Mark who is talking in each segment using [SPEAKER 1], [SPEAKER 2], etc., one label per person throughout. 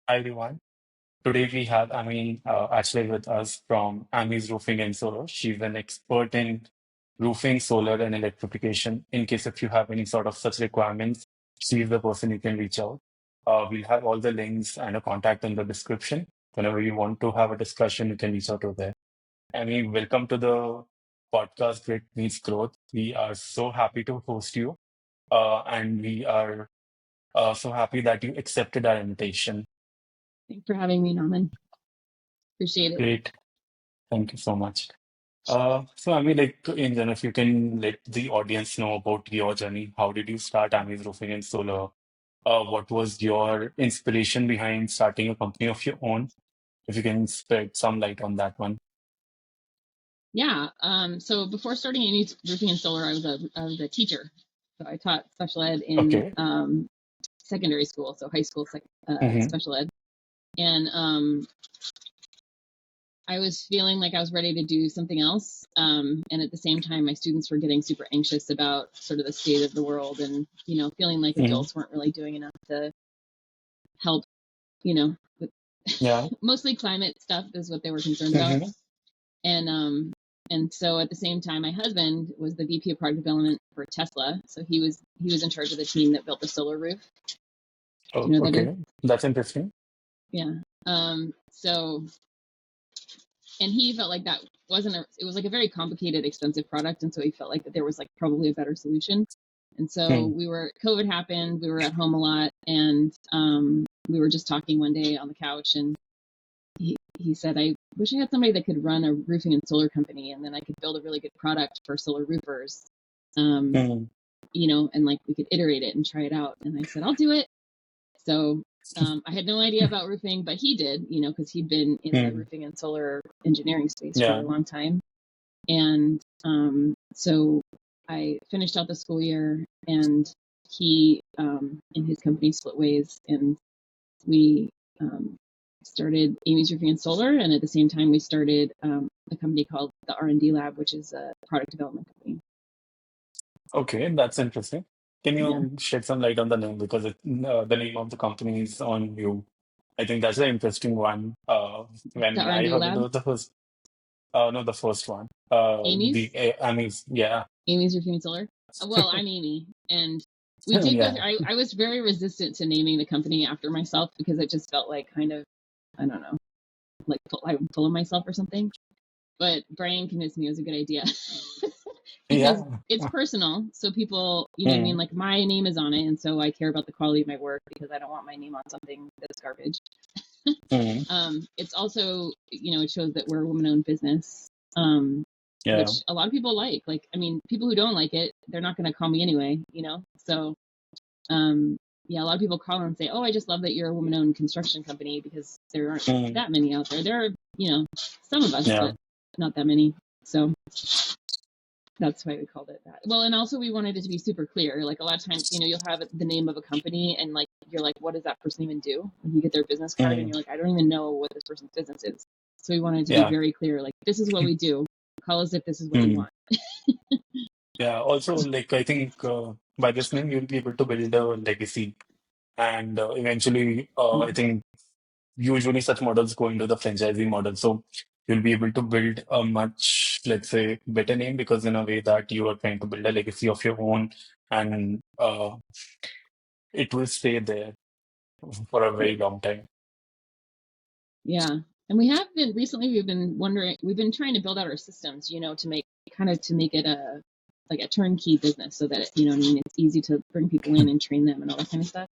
[SPEAKER 1] Hi everyone. Today we have actually with us from Ami's Roofing and Solar. She's an expert in roofing, solar, and electrification. In case if you have any sort of such requirements, she's the person you can reach out. We'll have all the links and a contact in the description. Whenever you want to have a discussion, you can reach out over there. Amy, welcome to the podcast Grit Meets Growth. We are so happy to host you, and we are so happy that you accepted our invitation.
[SPEAKER 2] Thanks for having me, Norman. Appreciate it.
[SPEAKER 1] Great. Thank you so much. Like in general, if you can let the audience know about your journey, how did you start Amis Roofing and Solar? What was your inspiration behind starting a company of your own? If you can spread some light on that one.
[SPEAKER 2] Yeah. So before starting roofing and solar, I was a teacher. So I taught special ed in
[SPEAKER 1] Okay.
[SPEAKER 2] secondary school, so high school
[SPEAKER 1] Mm-hmm.
[SPEAKER 2] special ed, and I was feeling like I was ready to do something else. And at the same time, my students were getting super anxious about sort of the state of the world, and feeling like
[SPEAKER 1] Mm-hmm.
[SPEAKER 2] adults weren't really doing enough to help. With
[SPEAKER 1] Yeah.
[SPEAKER 2] mostly climate stuff is what they were concerned about.
[SPEAKER 1] Mm-hmm.
[SPEAKER 2] And so at the same time, my husband was the VP of product development for Tesla. So he was in charge of the team that built the solar roof. Do
[SPEAKER 1] Oh,
[SPEAKER 2] you know what that is?
[SPEAKER 1] okay. That's interesting.
[SPEAKER 2] Yeah. So and he felt like that wasn't it was like a very complicated, expensive product, and so he felt like that there was like probably a better solution. And so
[SPEAKER 1] Hmm.
[SPEAKER 2] COVID happened, we were at home a lot, and we were just talking one day on the couch, and he said, I wish I had somebody that could run a roofing and solar company, and then I could build a really good product for solar roofers.
[SPEAKER 1] Hmm.
[SPEAKER 2] And like we could iterate it and try it out. And I said, I'll do it. So I had no idea about roofing, but he did, because he'd been in the
[SPEAKER 1] Hmm.
[SPEAKER 2] roofing and solar engineering space for a
[SPEAKER 1] Yeah.
[SPEAKER 2] long time. And so I finished out the school year, and he and his company split ways, and we started Amy's Roofing and Solar, and at the same time we started a company called the R&D Lab, which is a product development company.
[SPEAKER 1] Okay, that's interesting. Can
[SPEAKER 2] Yeah,
[SPEAKER 1] you shed some light on the name because the name of the company is on you. I think that's an interesting one.
[SPEAKER 2] the
[SPEAKER 1] When I
[SPEAKER 2] R&D
[SPEAKER 1] heard it
[SPEAKER 2] Lab,
[SPEAKER 1] was the first, no, the first one.
[SPEAKER 2] Amy's
[SPEAKER 1] I mean, yeah,
[SPEAKER 2] Amy's Roofing and Solar. Well, I'm Amy, and we did go through.
[SPEAKER 1] yeah,
[SPEAKER 2] I was very resistant to naming the company after myself because it just felt like kind of, I don't know, like I'm full of myself or something. But Brian convinced me it was a good idea because
[SPEAKER 1] yeah.
[SPEAKER 2] it's personal. So people, you know what I mean?
[SPEAKER 1] Mm,
[SPEAKER 2] Like my name is on it. And so I care about the quality of my work because I don't want my name on something that's garbage.
[SPEAKER 1] mm,
[SPEAKER 2] It's also, it shows that we're a woman owned business,
[SPEAKER 1] yeah.
[SPEAKER 2] which a lot of people like. Like, I mean, people who don't like it, they're not going to call me anyway, So, yeah, a lot of people call and say, "Oh, I just love that you're a woman-owned construction company," because there aren't
[SPEAKER 1] Mm,
[SPEAKER 2] that many out there. There are, some of us,
[SPEAKER 1] yeah.
[SPEAKER 2] but not that many. So that's why we called it that. Well, and also we wanted it to be super clear. Like a lot of times, you'll have the name of a company, and like you're like, "What does that person even do?" When you get their business card, and
[SPEAKER 1] Mm,
[SPEAKER 2] you're like, "I don't even know what this person's business is." So we wanted to be
[SPEAKER 1] yeah.
[SPEAKER 2] very clear. Like, this is what we do. Call us if this is what you
[SPEAKER 1] Mm,
[SPEAKER 2] want.
[SPEAKER 1] yeah. Also, like, I think by this name, you'll be able to build a legacy. And eventually, I think usually such models go into the franchising model. So you'll be able to build a much, let's say, better name because in a way that you are trying to build a legacy of your own and it will stay there for a very long time.
[SPEAKER 2] Yeah. And we've been trying to build out our systems, to make it a turnkey business so that what I mean, it's easy to bring people in and train them and all that kind of stuff.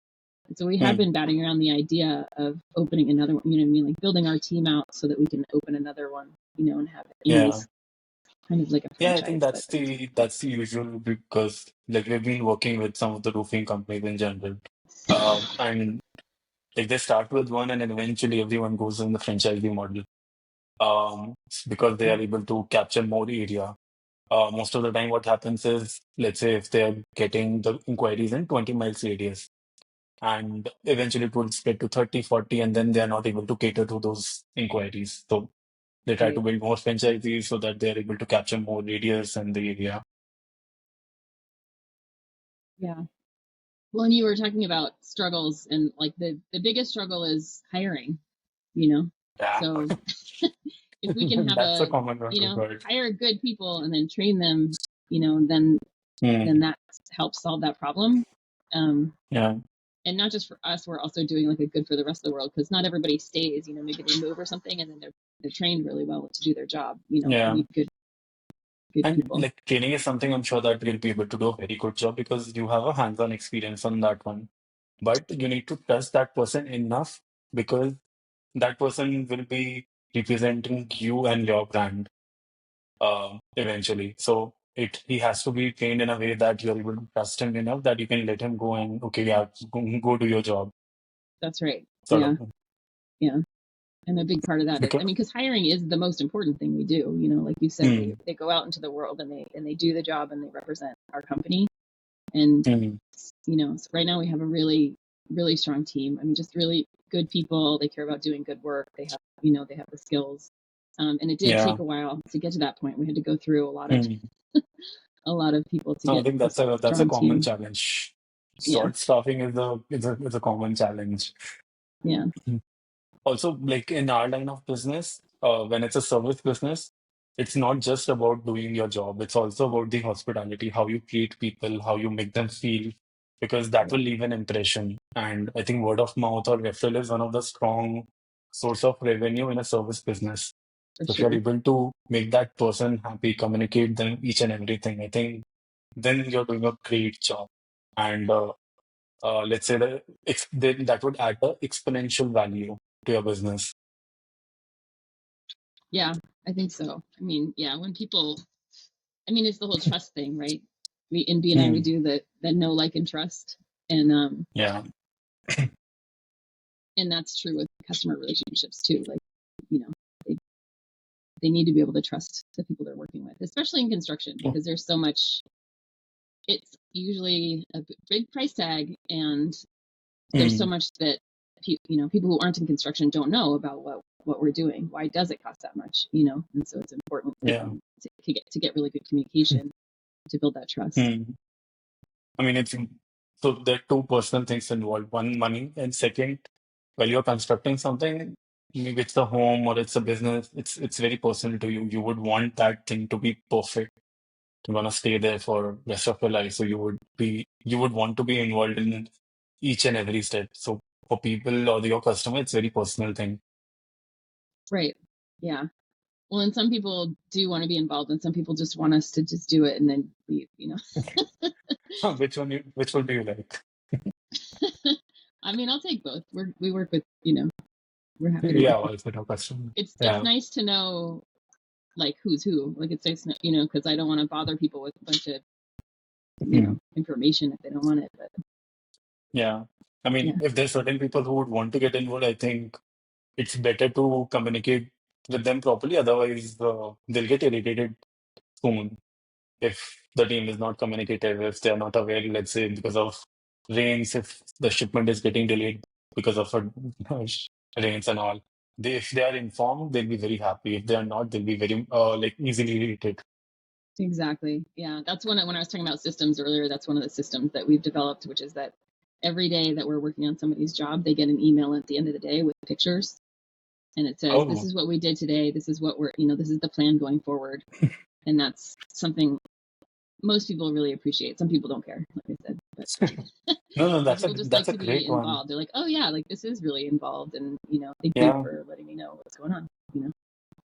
[SPEAKER 2] And so we have
[SPEAKER 1] Hmm.
[SPEAKER 2] been batting around the idea of opening another one, what I mean, like building our team out so that we can open another one, and have
[SPEAKER 1] Yeah.
[SPEAKER 2] Amy's kind of like a
[SPEAKER 1] Yeah, I think
[SPEAKER 2] franchise, but
[SPEAKER 1] that's the usual because like we've been working with some of the roofing companies in general. And like they start with one and then eventually everyone goes in the franchising model. Because they
[SPEAKER 2] yeah,
[SPEAKER 1] are able to capture more area. Most of the time, what happens is, let's say, if they're getting the inquiries in 20 miles radius, and eventually it will spread to 30, 40, and then they are not able to cater to those inquiries. So they try to
[SPEAKER 2] right.
[SPEAKER 1] build more franchisees so that they are able to capture more radius in the area.
[SPEAKER 2] Yeah. Well, and you were talking about struggles, and like the biggest struggle is hiring, you know.
[SPEAKER 1] Yeah,
[SPEAKER 2] So if we can have
[SPEAKER 1] that's a
[SPEAKER 2] a,
[SPEAKER 1] common one
[SPEAKER 2] you
[SPEAKER 1] we've
[SPEAKER 2] know,
[SPEAKER 1] heard.
[SPEAKER 2] hire good people and then train them, then
[SPEAKER 1] Hmm.
[SPEAKER 2] that helps solve that problem. Um,
[SPEAKER 1] Yeah,
[SPEAKER 2] and not just for us, we're also doing like a good for the rest of the world, because not everybody stays. Maybe they move or something, and then they're trained really well to do their job. We
[SPEAKER 1] yeah.
[SPEAKER 2] need good
[SPEAKER 1] And
[SPEAKER 2] people.
[SPEAKER 1] like training is something I'm sure that you'll be able to do a very good job because you have a hands-on experience on that one. But you need to trust that person enough because that person will be representing you and your brand eventually. So he has to be trained in a way that you're able to trust him enough that you can let him go and okay, yeah, go do your job.
[SPEAKER 2] That's right.
[SPEAKER 1] Sort
[SPEAKER 2] Yeah,
[SPEAKER 1] of.
[SPEAKER 2] yeah. And a big part of that is, I
[SPEAKER 1] Because
[SPEAKER 2] mean, because hiring is the most important thing we do. Like you said, they
[SPEAKER 1] mm,
[SPEAKER 2] they go out into the world and they do the job and they represent our company. And
[SPEAKER 1] mm,
[SPEAKER 2] so right now we have a really really strong team. I mean, just really good people. They care about doing good work. They have the skills. And it did
[SPEAKER 1] yeah.
[SPEAKER 2] take a while to get to that point. We had to go through
[SPEAKER 1] Mm.
[SPEAKER 2] a lot of people to
[SPEAKER 1] No, I
[SPEAKER 2] get
[SPEAKER 1] think
[SPEAKER 2] this
[SPEAKER 1] that's a
[SPEAKER 2] strong
[SPEAKER 1] common
[SPEAKER 2] team.
[SPEAKER 1] challenge.
[SPEAKER 2] Yeah,
[SPEAKER 1] Short staffing is a common challenge.
[SPEAKER 2] yeah,
[SPEAKER 1] Also, like in our line of business, when it's a service business, it's not just about doing your job. It's also about the hospitality, how you treat people, how you make them feel, because that will leave an impression. And I think word of mouth or referral is one of the strong source of revenue in a service business.
[SPEAKER 2] for
[SPEAKER 1] So if you're
[SPEAKER 2] sure.
[SPEAKER 1] able to make that person happy, communicate them each and everything, I think then you're doing a great job. And let's say then that would add a exponential value to your business.
[SPEAKER 2] Yeah, I think so. I mean, yeah, when people, I mean, it's the whole trust thing, right? We in BNI we
[SPEAKER 1] Hmm.
[SPEAKER 2] do the know, like, and trust, and
[SPEAKER 1] Yeah.
[SPEAKER 2] and that's true with customer relationships too. Like, you know, they they need to be able to trust the people they're working with, especially in construction,
[SPEAKER 1] Oh,
[SPEAKER 2] because there's so much. It's usually a big price tag, and there's so
[SPEAKER 1] hmm.
[SPEAKER 2] much that people who aren't in construction don't know about what we're doing. Why does it cost that much? And so it's important
[SPEAKER 1] Yeah.
[SPEAKER 2] to get really good communication to build that trust.
[SPEAKER 1] Hmm. I mean, so there are two personal things involved. One, money, and second, while you're constructing something, maybe it's a home or it's a business, it's very personal to you. You would want that thing to be perfect. You're gonna stay there for rest of your life, so you would want to be involved in each and every step. So for people or your customer, it's very personal thing.
[SPEAKER 2] Right. Yeah. Well, and some people do want to be involved, and some people just want us to just do it and then leave.
[SPEAKER 1] Which one do you like?
[SPEAKER 2] I mean, I'll take both. We work with, we're happy to
[SPEAKER 1] Yeah,
[SPEAKER 2] work with.
[SPEAKER 1] also no question.
[SPEAKER 2] It's
[SPEAKER 1] Yeah.
[SPEAKER 2] nice to know like who's who. Like it's nice, because I don't want to bother people with a bunch of
[SPEAKER 1] Hmm.
[SPEAKER 2] information if they don't want it. But
[SPEAKER 1] Yeah. I mean,
[SPEAKER 2] yeah,
[SPEAKER 1] if there's certain people who would want to get involved, I think it's better to communicate with them properly. Otherwise, they'll get irritated soon if the team is not communicative, if they're not aware, let's say, because of rains, if the shipment is getting delayed because of rains and all. If they are informed, they'll be very happy. If they are not, they'll be very like easily irritated.
[SPEAKER 2] exactly. Yeah, that's when I was talking about systems earlier. That's one of the systems that we've developed, which is that every day that we're working on somebody's job, they get an email at the end of the day with pictures, and it says, "This
[SPEAKER 1] Oh,
[SPEAKER 2] is what we did today. This is what this is the plan going forward." And that's something most people really appreciate. Some people don't care, like I said, but
[SPEAKER 1] no, no,
[SPEAKER 2] some
[SPEAKER 1] that's a
[SPEAKER 2] people just like
[SPEAKER 1] that's a
[SPEAKER 2] to be
[SPEAKER 1] great one.
[SPEAKER 2] involved. They're like, "Oh yeah, like this is really involved," and thank you
[SPEAKER 1] Yeah.
[SPEAKER 2] for letting me know what's going on. You know,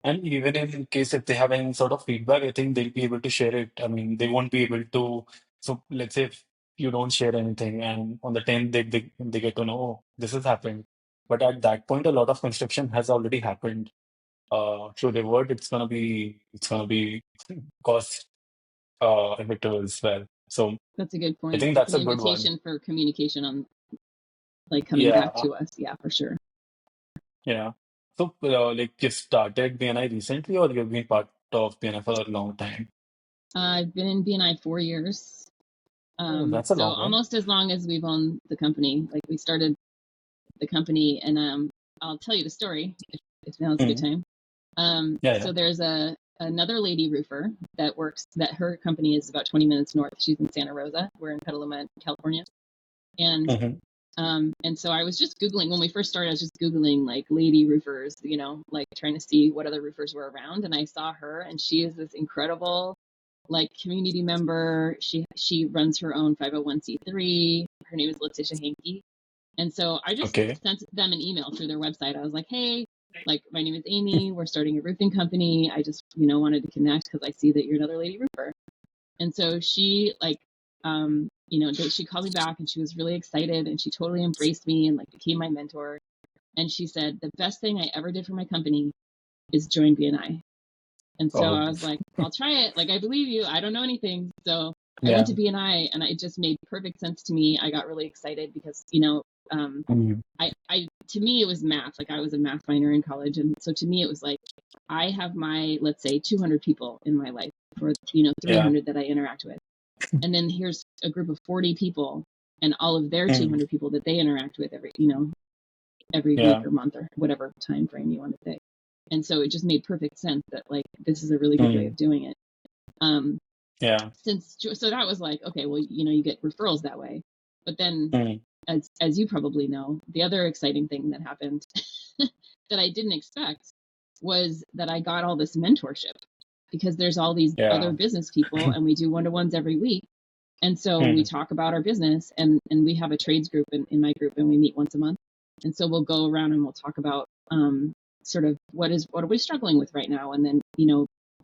[SPEAKER 1] And even in case if they have any sort of feedback, I think they'll be able to share it. I mean, they won't be able to. So let's say if you don't share anything, and on the 10th they get to know, oh, this has happened. But at that point, a lot of construction has already happened. To revert, it's gonna be cost effective as well. So
[SPEAKER 2] that's a good
[SPEAKER 1] I
[SPEAKER 2] point.
[SPEAKER 1] think
[SPEAKER 2] It's
[SPEAKER 1] that's
[SPEAKER 2] an
[SPEAKER 1] a good one.
[SPEAKER 2] invitation for communication on like coming back
[SPEAKER 1] Yeah,
[SPEAKER 2] to us. Yeah, for sure.
[SPEAKER 1] yeah. So like you started BNI recently, or you've been part of BNI for a long time?
[SPEAKER 2] I've been in BNI 4 years,
[SPEAKER 1] Oh, that's a
[SPEAKER 2] so
[SPEAKER 1] long one.
[SPEAKER 2] almost as long as we've owned the company. Like we started the company, and I'll tell you the story if now's a good
[SPEAKER 1] Mm.
[SPEAKER 2] time.
[SPEAKER 1] Yeah, yeah.
[SPEAKER 2] So there's another lady roofer that her company is about 20 minutes north. She's in Santa Rosa. We're in Petaluma, California. And
[SPEAKER 1] Hmm.
[SPEAKER 2] so I was just Googling when we first started, I was just Googling like lady roofers, like trying to see what other roofers were around. And I saw her, and she is this incredible like community member. She runs her own 501c3. Her name is Letitia Hankey. And so I just
[SPEAKER 1] Okay.
[SPEAKER 2] sent them an email through their website. I was like, hey, like my name is Amy. We're starting a roofing company. I just, wanted to connect because I see that you're another lady roofer. And so she like, she called me back and she was really excited and she totally embraced me and like became my mentor. And she said, the best thing I ever did for my company is join BNI. And so
[SPEAKER 1] Oh,
[SPEAKER 2] I was like, I'll try it. Like, I believe you. I don't know anything. So I went
[SPEAKER 1] yeah.
[SPEAKER 2] to BNI and it just made perfect sense to me. I got really excited because, um,
[SPEAKER 1] Mm.
[SPEAKER 2] to me, it was math. Like I was a math minor in college. And so to me, it was like, I have my, let's say 200 people in my life or,
[SPEAKER 1] Yeah.
[SPEAKER 2] 300 that I interact with. And then here's a group of 40 people and all of their
[SPEAKER 1] Mm.
[SPEAKER 2] 200 people that they interact with every week
[SPEAKER 1] Yeah.
[SPEAKER 2] or month or whatever time frame you want to say. And so it just made perfect sense that like, this is a really good way
[SPEAKER 1] Mm.
[SPEAKER 2] of doing it. Um,
[SPEAKER 1] Yeah.
[SPEAKER 2] so that was like, okay, well, you get referrals that way. But then
[SPEAKER 1] Mm.
[SPEAKER 2] as you probably know, the other exciting thing that happened that I didn't expect was that I got all this mentorship because there's all these other
[SPEAKER 1] Yeah.
[SPEAKER 2] business people and we do one-to-ones every week. And so we
[SPEAKER 1] Mm.
[SPEAKER 2] talk about our business and we have a trades group in my group and we meet once a month. And so we'll go around and we'll talk about sort of what are we struggling with right now? And then,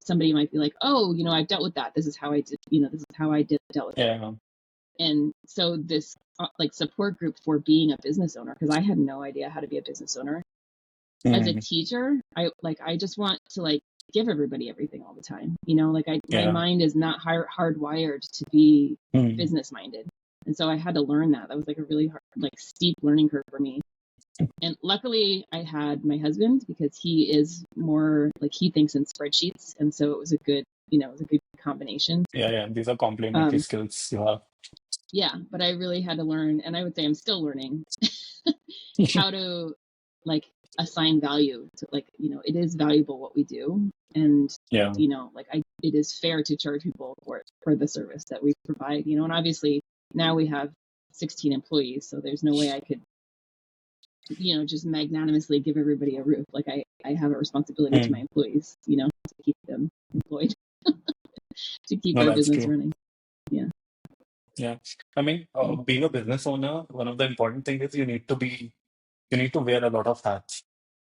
[SPEAKER 2] somebody might be like, oh, I've dealt with that. This is how I did, this is how I dealt with it.
[SPEAKER 1] Yeah.
[SPEAKER 2] And so this like support group for being a business owner, because I had no idea how to be a business owner. As a
[SPEAKER 1] Mm.
[SPEAKER 2] teacher, I just want to like give everybody everything all the time. Like my
[SPEAKER 1] Yeah.
[SPEAKER 2] mind is not hardwired to be
[SPEAKER 1] Mm.
[SPEAKER 2] business minded. And so I had to learn that. That was like a really hard, like steep learning curve for me. And luckily I had my husband because he is more like he thinks in spreadsheets. And so it was a good, it was a good combination.
[SPEAKER 1] Yeah. Yeah. These are complementary
[SPEAKER 2] Um,
[SPEAKER 1] skills you have.
[SPEAKER 2] yeah, but I really had to learn, and I would say I'm still learning how to like assign value to like, it is valuable what we do. And,
[SPEAKER 1] Yeah.
[SPEAKER 2] like it is fair to charge people for the service that we provide, and obviously now we have 16 employees. So there's no way I could, just magnanimously give everybody a roof. Like I have a responsibility to my
[SPEAKER 1] Mm.
[SPEAKER 2] employees, to keep them employed, to keep
[SPEAKER 1] No,
[SPEAKER 2] our
[SPEAKER 1] that's
[SPEAKER 2] business
[SPEAKER 1] true.
[SPEAKER 2] running. Yeah.
[SPEAKER 1] Yeah. I mean, being a business owner, one of the important things is you need to wear a lot of hats.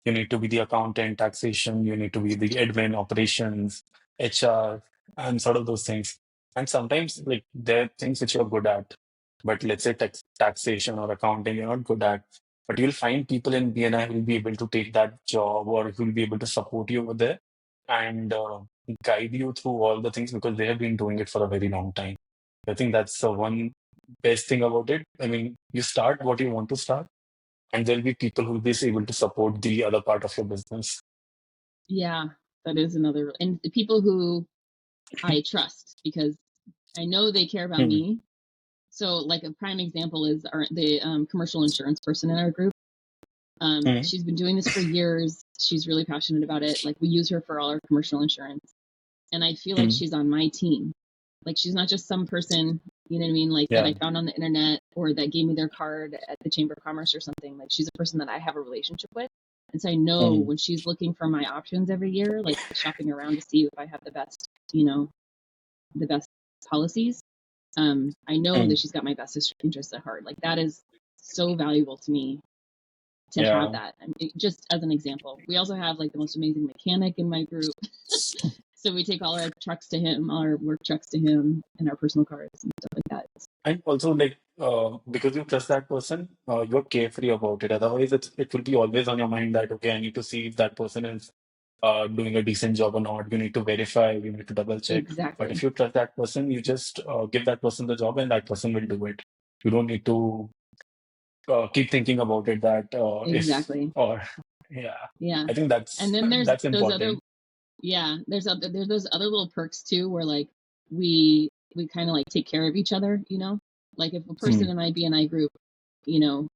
[SPEAKER 1] You need to be the accountant, taxation, you need to be the admin, operations, HR, and sort of those things. And sometimes, like, there are things which you're good at, but let's say taxation or accounting, you're not good at. But you'll find people in BNI who will be able to take that job or who will be able to support you over there and guide you through all the things because they have been doing it for a very long time. I think that's the one best thing about it. I mean, you start what you want to start and there'll be people who will be able to support the other part of your business.
[SPEAKER 2] Yeah, that is another, and the people who I trust because I know they care about
[SPEAKER 1] Mm.
[SPEAKER 2] me. So, like a prime example is the commercial insurance person in our group.
[SPEAKER 1] Mm.
[SPEAKER 2] She's been doing this for years. She's really passionate about it. Like we use her for all our commercial insurance, and I feel like
[SPEAKER 1] Mm.
[SPEAKER 2] she's on my team. Like she's not just some person, you know what I mean, like that
[SPEAKER 1] Yeah.
[SPEAKER 2] I found on the internet or that gave me their card at the Chamber of Commerce or something. Like she's a person that I have a relationship with. And so I know
[SPEAKER 1] Mm.
[SPEAKER 2] when she's looking for my options every year, like shopping around to see if I have you know, the best policies, I know that
[SPEAKER 1] Mm.
[SPEAKER 2] she's got my best interests at heart. Like that is so valuable to me to have
[SPEAKER 1] Yeah.
[SPEAKER 2] that. I mean, just as an example, we also have like the most amazing mechanic in my group. So we take all our trucks to him, all our work trucks to him, and our personal cars and stuff like that.
[SPEAKER 1] And also, like, because you trust that person, you're carefree about it. Otherwise, it will be always on your mind that, okay, I need to see if that person is doing a decent job or not. You need to verify, you need to double check. But if
[SPEAKER 2] Exactly.
[SPEAKER 1] you trust that person, you just give that person the job and that person will do it. You don't need to keep thinking about it that if,
[SPEAKER 2] Exactly.
[SPEAKER 1] or, yeah,
[SPEAKER 2] Yeah.
[SPEAKER 1] I think
[SPEAKER 2] And then there's
[SPEAKER 1] that's
[SPEAKER 2] those other,
[SPEAKER 1] important.
[SPEAKER 2] yeah, there's those other little perks too, where like we kind of like take care of each other, like if a person
[SPEAKER 1] Mm.
[SPEAKER 2] in my BNI group, you know,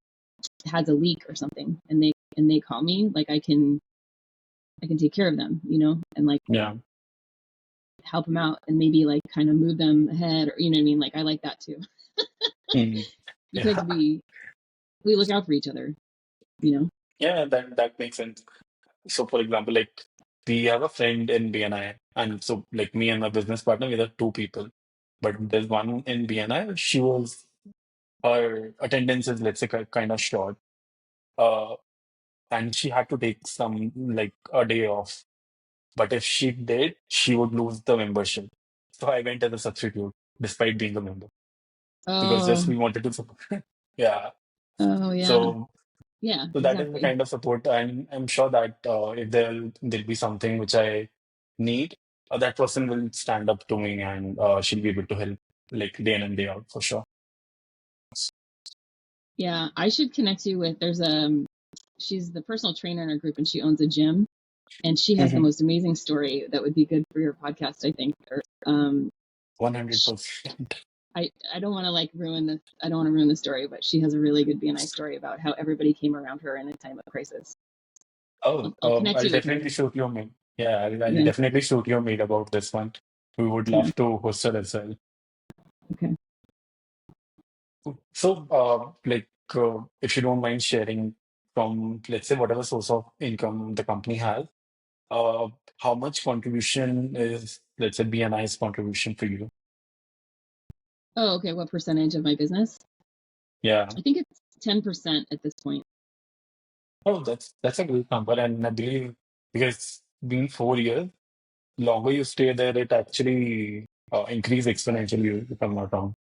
[SPEAKER 2] has a leak or something and they call me, like I can take care of them, and like
[SPEAKER 1] Yeah.
[SPEAKER 2] help them out and maybe like kind of move them ahead or you know what I mean? Like I like that too.
[SPEAKER 1] Mm.
[SPEAKER 2] because
[SPEAKER 1] Yeah.
[SPEAKER 2] we look out for each other, you know.
[SPEAKER 1] Yeah, that makes sense. So, for example, like we have a friend in BNI, and so like me and my business partner, we are two people. But there's one in BNI. Her attendance is, let's say, kind of short. Uh, and she had to take some like a day off. But if she did, she would lose the membership. So I went as a substitute, despite being a member, because just
[SPEAKER 2] Oh,
[SPEAKER 1] we wanted to support. Yeah.
[SPEAKER 2] oh yeah,
[SPEAKER 1] So
[SPEAKER 2] yeah,
[SPEAKER 1] so that is the
[SPEAKER 2] exactly.
[SPEAKER 1] kind of support, and I'm sure that if there'll be something which I need, that person will stand up to me, and she'll be able to help like day in and day out for sure.
[SPEAKER 2] Yeah, I should connect you with. There's a she's the personal trainer in our group, and she owns a gym, and she has the
[SPEAKER 1] Hmm.
[SPEAKER 2] most amazing story that would be good for your podcast, I think. Or,
[SPEAKER 1] 100%.
[SPEAKER 2] I don't want to like ruin this. I don't want to ruin the story, but she has a really good BNI story about how everybody came around her in a time of crisis.
[SPEAKER 1] Oh,
[SPEAKER 2] I'll connect
[SPEAKER 1] I'll
[SPEAKER 2] you with her.
[SPEAKER 1] definitely shoot you a mail. Yeah, I'll
[SPEAKER 2] Yeah,
[SPEAKER 1] definitely shoot you a mail about this one. We would
[SPEAKER 2] yeah.
[SPEAKER 1] love to host it as well.
[SPEAKER 2] Okay.
[SPEAKER 1] So, if you don't mind sharing from, let's say, whatever source of income the company has, uh, how much contribution is, let's say, BNI's contribution for you?
[SPEAKER 2] Oh, okay. What percentage of my business?
[SPEAKER 1] Yeah.
[SPEAKER 2] I think it's 10% at this point.
[SPEAKER 1] Oh, that's a great number, and I believe because it's been 4 years, longer you stay there, it actually increase exponentially, if I'm not wrong.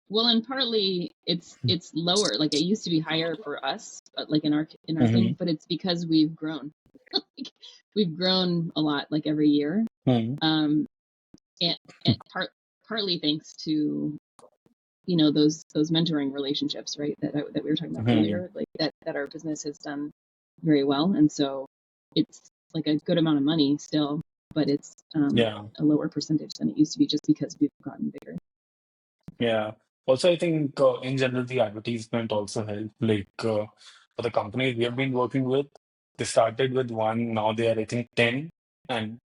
[SPEAKER 2] Well, and partly it's lower. Like it used to be higher for us, like in our
[SPEAKER 1] Mm-hmm.
[SPEAKER 2] thing, but it's because we've grown. Like, we've grown a lot, like every year.
[SPEAKER 1] Hmm.
[SPEAKER 2] Um, and partly thanks to those mentoring relationships, right? That we were talking about
[SPEAKER 1] Hmm.
[SPEAKER 2] earlier, like that our business has done very well, and so it's like a good amount of money still, but it's
[SPEAKER 1] Yeah.
[SPEAKER 2] a lower percentage than it used to be just because we've gotten bigger.
[SPEAKER 1] Yeah. Also, I think in general, the advertisement also helped. For the companies we have been working with, they started with one, now they are, I think, 10. And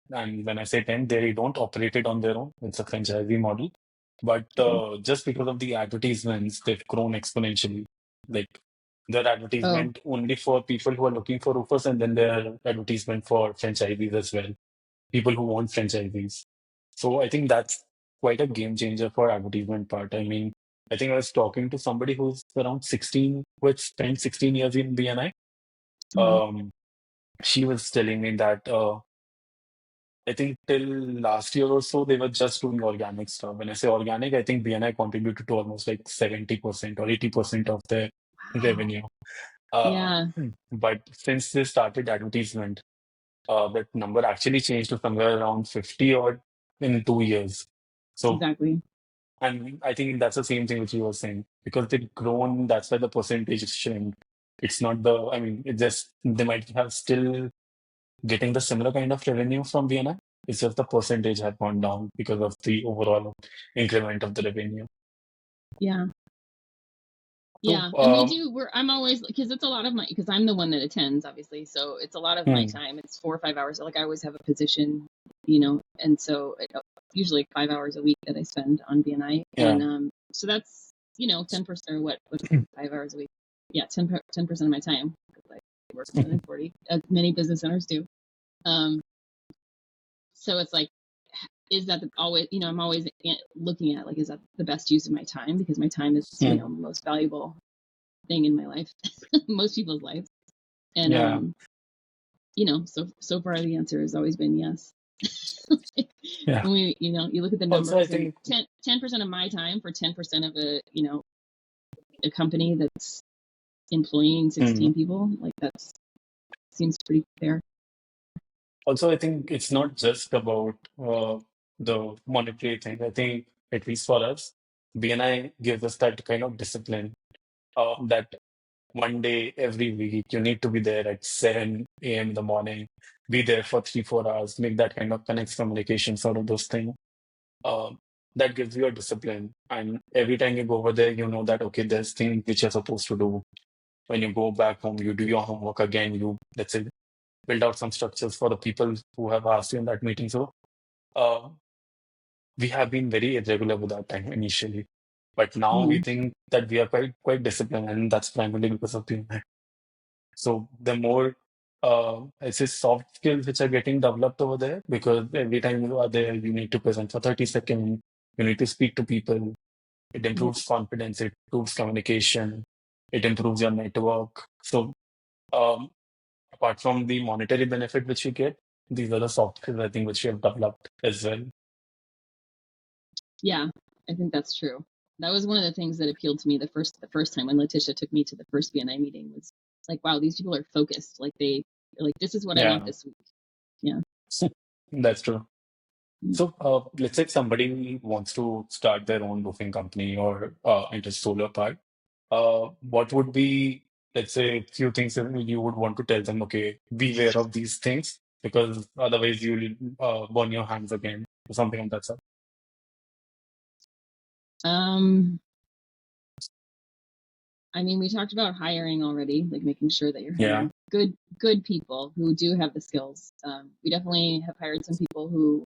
[SPEAKER 1] when I say 10, they don't operate it on their own. It's a franchisee model. But
[SPEAKER 2] Okay.
[SPEAKER 1] just because of the advertisements, they've grown exponentially. Like their
[SPEAKER 2] Oh,
[SPEAKER 1] advertisement only for people who are looking for roofers, and then their advertisement for franchisees as well, people who want franchisees. So I think that's quite a game changer for advertisement part. I mean, I think I was talking to somebody who's around 16, who had spent 16 years in BNI.
[SPEAKER 2] uh-huh.
[SPEAKER 1] Um, she was telling me that I think till last year or so, they were just doing organic stuff. When I say organic, I think BNI contributed to almost like 70% or 80% of their
[SPEAKER 2] Wow.
[SPEAKER 1] revenue. Uh,
[SPEAKER 2] Yeah,
[SPEAKER 1] but since they started advertisement, that number actually changed to somewhere around 50 or in 2 years. So,
[SPEAKER 2] exactly.
[SPEAKER 1] and I think that's the same thing which you were saying because they've grown, that's why the percentage is shrinking. It's not I mean, it just, they might have still getting the similar kind of revenue from Vienna. It's just the percentage had gone down because of the overall increment of the revenue.
[SPEAKER 2] Yeah.
[SPEAKER 1] So,
[SPEAKER 2] Yeah, and I'm always, because it's a lot of my, because I'm the one that attends, obviously. So it's a lot of my
[SPEAKER 1] hmm,
[SPEAKER 2] time. It's 4 or 5 hours. Like I always have a position, and so usually like 5 hours a week that I spend on BNI.
[SPEAKER 1] yeah,
[SPEAKER 2] And so that's, 10% or what's 5 hours a week? Yeah, 10% of my time. I work more than 40, as many business owners do. Um, so it's like, is that always, I'm always looking at like, is that the best use of my time? Because my time is,
[SPEAKER 1] hmm,
[SPEAKER 2] most valuable thing in my life, most people's lives. And
[SPEAKER 1] yeah,
[SPEAKER 2] so far the answer has always been yes.
[SPEAKER 1] yeah.
[SPEAKER 2] When you look at the
[SPEAKER 1] Also, I
[SPEAKER 2] numbers and
[SPEAKER 1] think,
[SPEAKER 2] 10% of my time for 10% of a company that's employing
[SPEAKER 1] hmm.
[SPEAKER 2] 16 people, like that seems pretty fair.
[SPEAKER 1] Also, I think it's not just about the monetary thing. I think, at least for us, BNI gives us that kind of discipline that one day every week you need to be there at 7 a.m. in the morning, be there for 3, 4 hours, make that kind of connects communication, sort of those things. Um, that gives you a discipline. And every time you go over there, you know that, okay, there's things which you're supposed to do. When you go back home, you do your homework again, let's say, build out some structures for the people who have asked you in that meeting. So uh, we have been very irregular with our time initially. But now we
[SPEAKER 2] Mhm.
[SPEAKER 1] think that we are quite disciplined, and that's primarily because of the. So the more it's just soft skills which are getting developed over there, because every time you are there, you need to present for 30 seconds, you need to speak to people. It
[SPEAKER 2] Yeah.
[SPEAKER 1] improves confidence, it improves communication, it improves your network. So um, apart from the monetary benefit which you get, these are the soft skills I think which you have developed as well.
[SPEAKER 2] Yeah, I think that's true. That was one of the things that appealed to me the first time when Letitia took me to the first BNI meeting was like, wow, these people are focused. Like they're like, this is what I want
[SPEAKER 1] Yeah,
[SPEAKER 2] this week. Yeah.
[SPEAKER 1] that's true.
[SPEAKER 2] Mm.
[SPEAKER 1] So let's say somebody wants to start their own roofing company or into solar part. What would be, let's say, few things that you would want to tell them, okay, beware of these things because otherwise you'll burn your hands again or something of that sort.
[SPEAKER 2] Um, I mean, we talked about hiring already, like making sure that you're
[SPEAKER 1] Yeah.
[SPEAKER 2] hiring good people who do have the skills. We definitely have hired some people who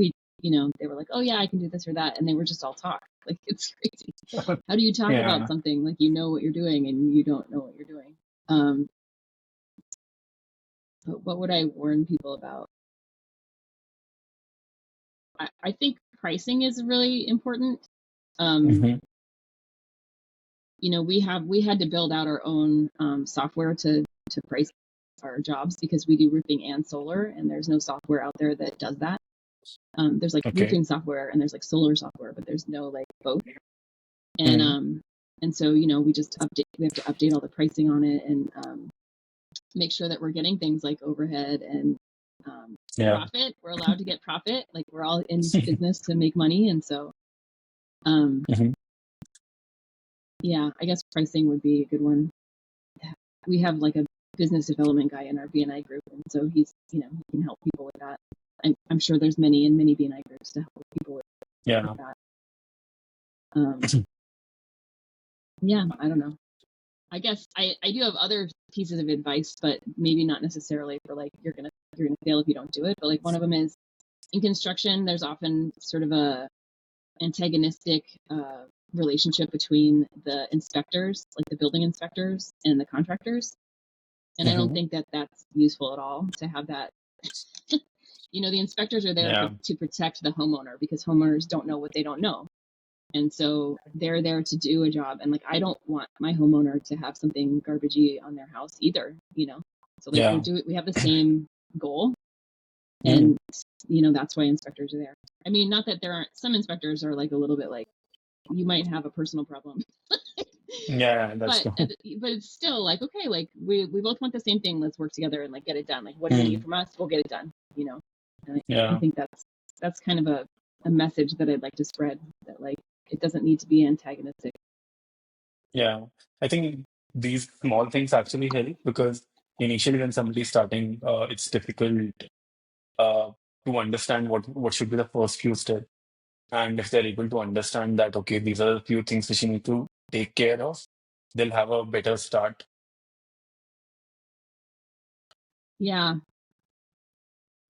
[SPEAKER 2] they were like, oh yeah, I can do this or that, and they were just all talk. Like it's crazy. How do you talk about
[SPEAKER 1] Yeah.
[SPEAKER 2] something like you know what you're doing and you don't know what you're doing? Um, but what would I warn people about? I think pricing is really important. Um,
[SPEAKER 1] Hmm.
[SPEAKER 2] we had to build out our own software to price our jobs because we do roofing and solar, and there's no software out there that does that. There's like
[SPEAKER 1] Okay.
[SPEAKER 2] roofing software and there's like solar software, but there's no like both. And
[SPEAKER 1] Mm.
[SPEAKER 2] um, and so we have to update all the pricing on it and make sure that we're getting things like overhead and
[SPEAKER 1] Yeah.
[SPEAKER 2] profit. We're allowed to get profit. Like we're all in business to make money, and so um,
[SPEAKER 1] Hmm.
[SPEAKER 2] yeah, I guess pricing would be a good one. We have like a business development guy in our BNI group, and so he can help people with that. I'm sure there's many and many BNI groups to help people with
[SPEAKER 1] Yeah.
[SPEAKER 2] that. Um, yeah, I don't know. I guess I do have other pieces of advice, but maybe not necessarily for like you're gonna fail if you don't do it. But like one of them is in construction, there's often sort of a antagonistic relationship between the inspectors, like the building inspectors, and the contractors. And I don't
[SPEAKER 1] Hmm.
[SPEAKER 2] think that that's useful at all to have that. The inspectors are there
[SPEAKER 1] Yeah.
[SPEAKER 2] to protect the homeowner because homeowners don't know what they don't know. And so they're there to do a job. And like, I don't want my homeowner to have something garbagey on their house either. So like
[SPEAKER 1] Yeah.
[SPEAKER 2] we have the same goal.
[SPEAKER 1] Mm.
[SPEAKER 2] And, that's why inspectors are there. I mean, not that there aren't some inspectors are like a little bit like, you might have a personal problem,
[SPEAKER 1] Yeah, that's
[SPEAKER 2] but
[SPEAKER 1] true.
[SPEAKER 2] it's still like, okay, like we both want the same thing. Let's work together and like get it done. Like, what do you need
[SPEAKER 1] Mm.
[SPEAKER 2] from us? We'll get it done. And I
[SPEAKER 1] Yeah.
[SPEAKER 2] think that's kind of a message that I'd like to spread that like, it doesn't need to be antagonistic.
[SPEAKER 1] Yeah. I think these small things actually help because initially when somebody's starting, it's difficult uh, to understand what should be the first few steps. And if they're able to understand that, okay, these are the few things which you need to take care of, they'll have a better start.
[SPEAKER 2] Yeah.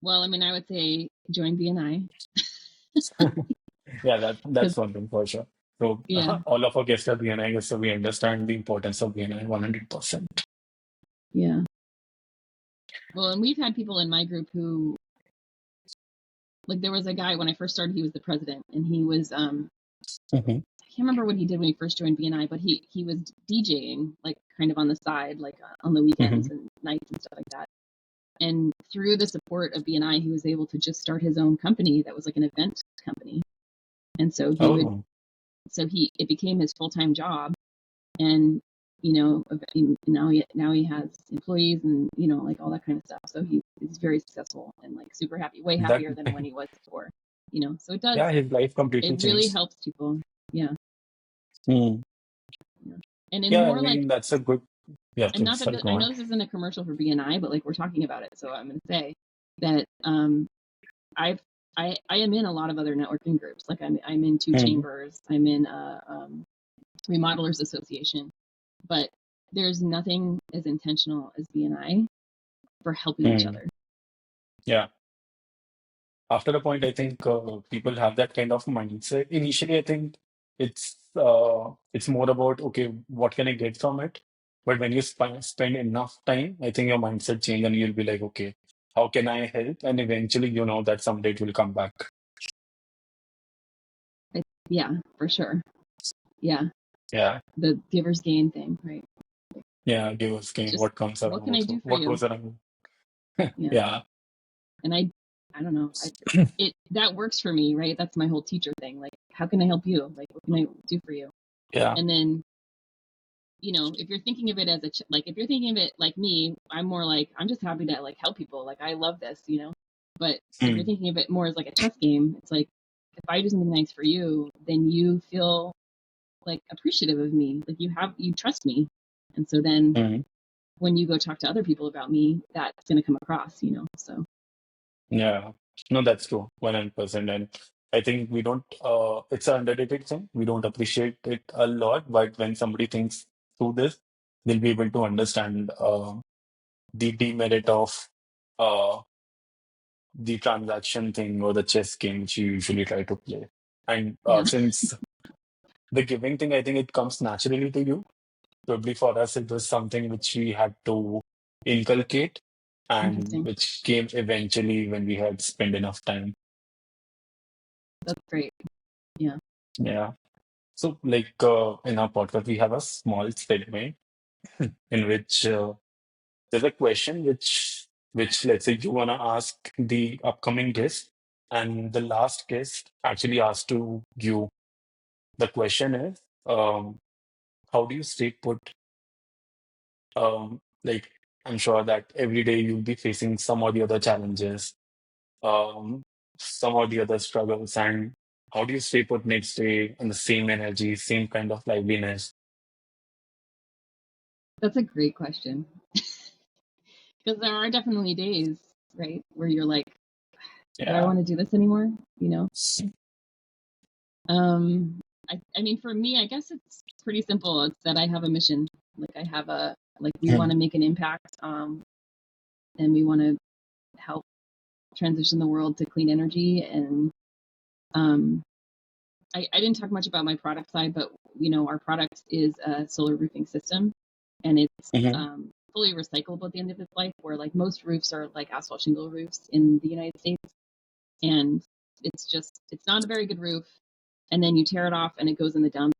[SPEAKER 2] Well, I mean, I would say join BNI
[SPEAKER 1] Yeah,
[SPEAKER 2] because
[SPEAKER 1] that's one thing for sure. So
[SPEAKER 2] yeah,
[SPEAKER 1] all of our guests are BNI, so we understand the importance of BNI 100%.
[SPEAKER 2] yeah. Well, and we've had people in my group who like there was a guy when I first started, he was the president, and he was
[SPEAKER 1] Hmm.
[SPEAKER 2] I can't remember what he did when he first joined BNI, but he was DJing like kind of on the side, like on the
[SPEAKER 1] Hmm.
[SPEAKER 2] weekends and nights and stuff like that. And through the support of BNI, he was able to just start his own company that was like an event company. And so
[SPEAKER 1] Oh,
[SPEAKER 2] it became his full-time job. And now he has employees and like all that kind of stuff. So he's very successful and like super happy, way
[SPEAKER 1] that,
[SPEAKER 2] happier than when he was before. So
[SPEAKER 1] yeah, his life
[SPEAKER 2] it
[SPEAKER 1] completely
[SPEAKER 2] really
[SPEAKER 1] changed.
[SPEAKER 2] helps people. Yeah.
[SPEAKER 1] Hmm.
[SPEAKER 2] Yeah. And in
[SPEAKER 1] Yeah, I
[SPEAKER 2] more like,
[SPEAKER 1] mean, that's a good, yeah,
[SPEAKER 2] and not
[SPEAKER 1] please,
[SPEAKER 2] that
[SPEAKER 1] sorry, go
[SPEAKER 2] I know
[SPEAKER 1] on.
[SPEAKER 2] this isn't a commercial for BNI, but like we're talking about it, so I'm going to say that I've I am in a lot of other networking groups. Like I'm in two
[SPEAKER 1] Hmm.
[SPEAKER 2] chambers. I'm in a remodelers association, but there's nothing as intentional as BNI for helping each
[SPEAKER 1] Hmm.
[SPEAKER 2] other.
[SPEAKER 1] Yeah. After a point, I think people have that kind of mindset. Initially, I think it's it's more about, okay, what can I get from it? But when you spend enough time, I think your mindset change and you'll be like, okay, how can I help? And eventually, you know that someday it will come back.
[SPEAKER 2] Yeah, for sure. Yeah,
[SPEAKER 1] Yeah.
[SPEAKER 2] the giver's gain thing, right?
[SPEAKER 1] Yeah. Give us gain.
[SPEAKER 2] Just
[SPEAKER 1] What comes
[SPEAKER 2] what
[SPEAKER 1] around
[SPEAKER 2] can I
[SPEAKER 1] also.
[SPEAKER 2] do for
[SPEAKER 1] What
[SPEAKER 2] you?
[SPEAKER 1] goes around.
[SPEAKER 2] Yeah,
[SPEAKER 1] Yeah.
[SPEAKER 2] and I don't know. It that works for me, right? That's my whole teacher thing. Like, how can I help you? Like, what can I do for you?
[SPEAKER 1] Yeah.
[SPEAKER 2] And then, if you're thinking of it as like if you're thinking of it like me, I'm more like I'm just happy to like help people. Like I love this. But if you're
[SPEAKER 1] Mm,
[SPEAKER 2] thinking of it more as like a chess game, it's like if I do something nice for you, then you feel like appreciative of me. Like you trust me. And so then
[SPEAKER 1] mm.
[SPEAKER 2] when you go talk to other people about me, that's going to come across. So
[SPEAKER 1] Yeah. No, that's true. 100%. And I think we don't, it's an underrated thing. We don't appreciate it a lot, but when somebody thinks through this, they'll be able to understand the demerit of uh, the transaction thing or the chess game which you usually try to play. And
[SPEAKER 2] yeah,
[SPEAKER 1] since the giving thing, I think it comes naturally to you. Probably for us, it was something which we had to inculcate and
[SPEAKER 2] interesting.
[SPEAKER 1] which came eventually when we had spent enough time.
[SPEAKER 2] That's great. Yeah.
[SPEAKER 1] Yeah. So, like in our podcast, we have a small segment in which there's a question which let's say you wanna ask the upcoming guest, and the last guest actually asked to you. The question is, how do you stay put? Like I'm sure that every day you'll be facing some or the other challenges, um, some or the other struggles, and how do you stay put next day in the same energy, same kind of liveliness?
[SPEAKER 2] That's a great question. Because there are definitely days, right, where you're like, do I
[SPEAKER 1] Yeah.
[SPEAKER 2] want to do this anymore? You know? Um, I mean, for me, I guess it's pretty simple. It's that I have a mission. Like like we want to make an impact, and we want to help transition the world to clean energy. And um, I didn't talk much about my product side, but our product is a solar roofing system, and it's
[SPEAKER 1] Hmm.
[SPEAKER 2] fully recyclable at the end of its life. Where like most roofs are like asphalt shingle roofs in the United States, and it's not a very good roof. And then you tear it off, and it goes in the dump.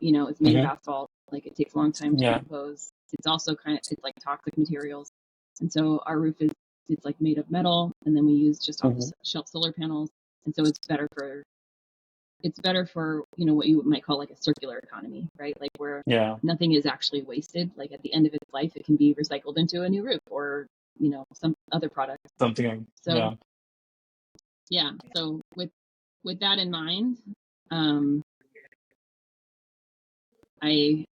[SPEAKER 2] It's made of
[SPEAKER 1] Hmm.
[SPEAKER 2] asphalt. Like it takes a long time to
[SPEAKER 1] Yeah.
[SPEAKER 2] decompose. It's also it's like toxic materials. And so our roof is it's like made of metal, and then we use just off the
[SPEAKER 1] Hmm.
[SPEAKER 2] shelf solar panels. And so it's better for what you might call like a circular economy, right? Like where
[SPEAKER 1] Yeah.
[SPEAKER 2] nothing is actually wasted. Like at the end of its life, it can be recycled into a new roof or some other product.
[SPEAKER 1] Something like,
[SPEAKER 2] So
[SPEAKER 1] yeah.
[SPEAKER 2] yeah, so with that in mind, um, I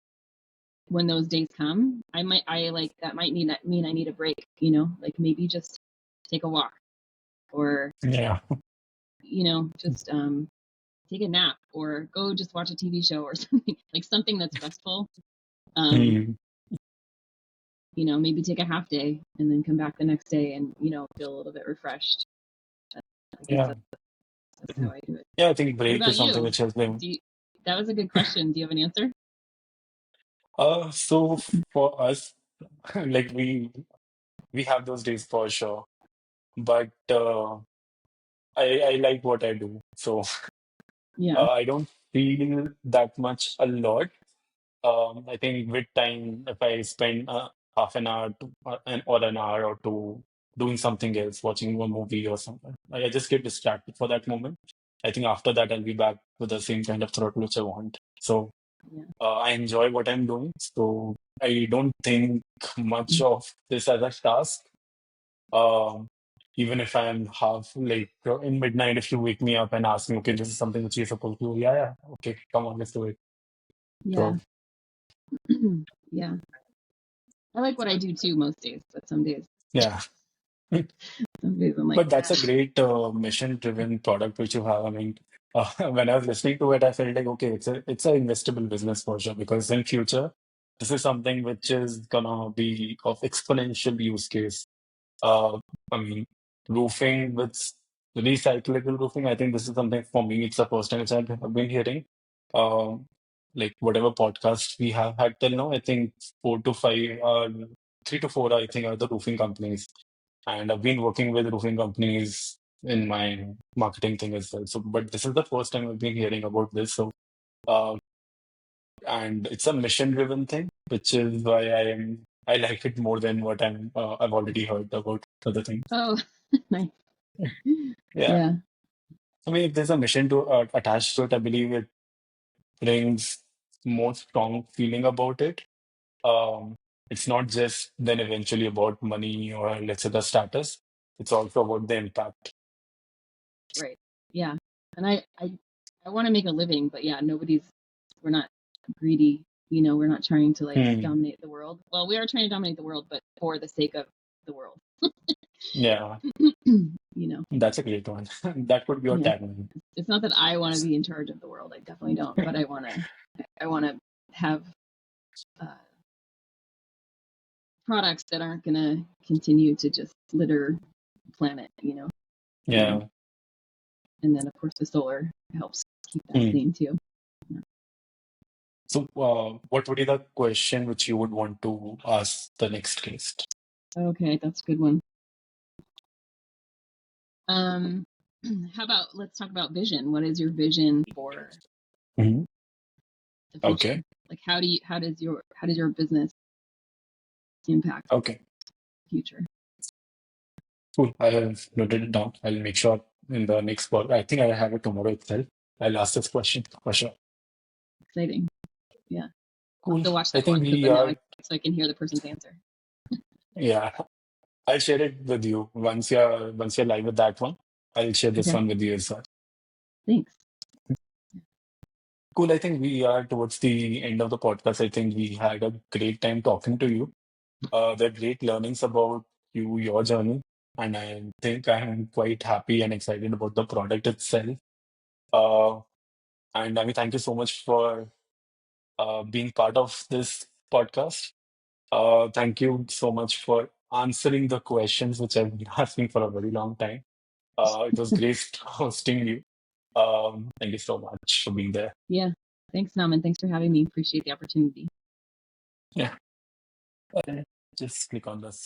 [SPEAKER 2] when those days come, I like that might mean I need a break, like maybe just take a walk or,
[SPEAKER 1] Yeah.
[SPEAKER 2] just take a nap or go just watch a TV show or something like something that's restful. Um,
[SPEAKER 1] Mm.
[SPEAKER 2] maybe take a half day and then come back the next day and, feel a little bit refreshed. I guess
[SPEAKER 1] Yeah.
[SPEAKER 2] that's how I do it.
[SPEAKER 1] Yeah, I think
[SPEAKER 2] What
[SPEAKER 1] break is
[SPEAKER 2] about
[SPEAKER 1] something
[SPEAKER 2] you?
[SPEAKER 1] which has been
[SPEAKER 2] That was a good question. Do you have an answer?
[SPEAKER 1] so for us, like we have those days for sure. But I like what I do. So
[SPEAKER 2] Yeah.
[SPEAKER 1] I don't feel that much a lot. I think with time, if I spend half an hour or an hour or two doing something else, watching a movie or something, I just get distracted for that moment. I think after that, I'll be back with the same kind of throat which I want. So
[SPEAKER 2] Yeah.
[SPEAKER 1] I enjoy what I'm doing. So I don't think much of this as a task. Um, Even if I'm half like in midnight, if you wake me up and ask me, okay, this is something which you're supposed to do, yeah, yeah, okay, come on, let's do it.
[SPEAKER 2] Yeah.
[SPEAKER 1] So
[SPEAKER 2] Yeah. I like what I do too most days, but
[SPEAKER 1] yeah.
[SPEAKER 2] some days I'm like,
[SPEAKER 1] But that's a great mission-driven product which you have. I mean, when I was listening to it, I felt like, okay, it's a investable business for sure because in future, this is something which is gonna be of exponential use case. Uh, I mean, roofing with recyclable roofing. I think this is something for me. It's the first time which I've been hearing. Um, like whatever podcast we have had till now, I think 4 to 5 are 3 to 4, I think, are the roofing companies. And I've been working with roofing companies in my marketing thing as well. So, but this is the first time I've been hearing about this. So, uh, and it's a mission-driven thing, which is why I like it more than what I've already heard about other things.
[SPEAKER 2] Oh, nice.
[SPEAKER 1] Yeah,
[SPEAKER 2] Yeah,
[SPEAKER 1] I mean, if there's a mission to attach to it, I believe it brings more strong feeling about it. Um, it's not just then eventually about money or let's say the status. It's also about the impact.
[SPEAKER 2] right. Yeah. And I want to make a living, but yeah, we're not greedy. We're not trying to like
[SPEAKER 1] Hmm.
[SPEAKER 2] dominate the world. Well, we are trying to dominate the world, but for the sake of the world.
[SPEAKER 1] Yeah,
[SPEAKER 2] you know,
[SPEAKER 1] that's a great one. That could be your
[SPEAKER 2] yeah.
[SPEAKER 1] tagline.
[SPEAKER 2] It's not that I want to be in charge of the world. I definitely don't, but I want to have uh, products that aren't going to continue to just litter the planet, and
[SPEAKER 1] Yeah.
[SPEAKER 2] and then of course the solar helps keep that
[SPEAKER 1] Hmm.
[SPEAKER 2] same too.
[SPEAKER 1] So, what would be the question which you would want to ask the next guest?
[SPEAKER 2] Okay, that's a good one. Um, how about let's talk about vision. What is your vision for
[SPEAKER 1] Mhm.
[SPEAKER 2] the future?
[SPEAKER 1] Okay.
[SPEAKER 2] Like how does your business impact
[SPEAKER 1] Okay.
[SPEAKER 2] the future?
[SPEAKER 1] Cool. I have noted it down. I'll make sure in the next call. I think I have it tomorrow itself. I'll ask this question for sure.
[SPEAKER 2] Exciting. Yeah. I'll have
[SPEAKER 1] Cool.
[SPEAKER 2] to watch
[SPEAKER 1] I
[SPEAKER 2] that
[SPEAKER 1] think
[SPEAKER 2] one because
[SPEAKER 1] we
[SPEAKER 2] then now
[SPEAKER 1] are,
[SPEAKER 2] so I can hear the person's answer.
[SPEAKER 1] yeah, I'll share it with you once you're live with that one. I'll share this
[SPEAKER 2] Okay.
[SPEAKER 1] one with you as well.
[SPEAKER 2] Thanks.
[SPEAKER 1] Cool. I think we are towards the end of the podcast. I think we had a great time talking to you. There are great learnings about you, your journey, and I think I am quite happy and excited about the product itself. Uh, and I mean, thank you so much for being part of this podcast. Thank you so much for answering the questions which I've been asking for a very long time. It was great hosting you. Thank you so much for being there.
[SPEAKER 2] Yeah. Thanks, Naman. Thanks for having me. Appreciate the opportunity.
[SPEAKER 1] Yeah. Just click on this.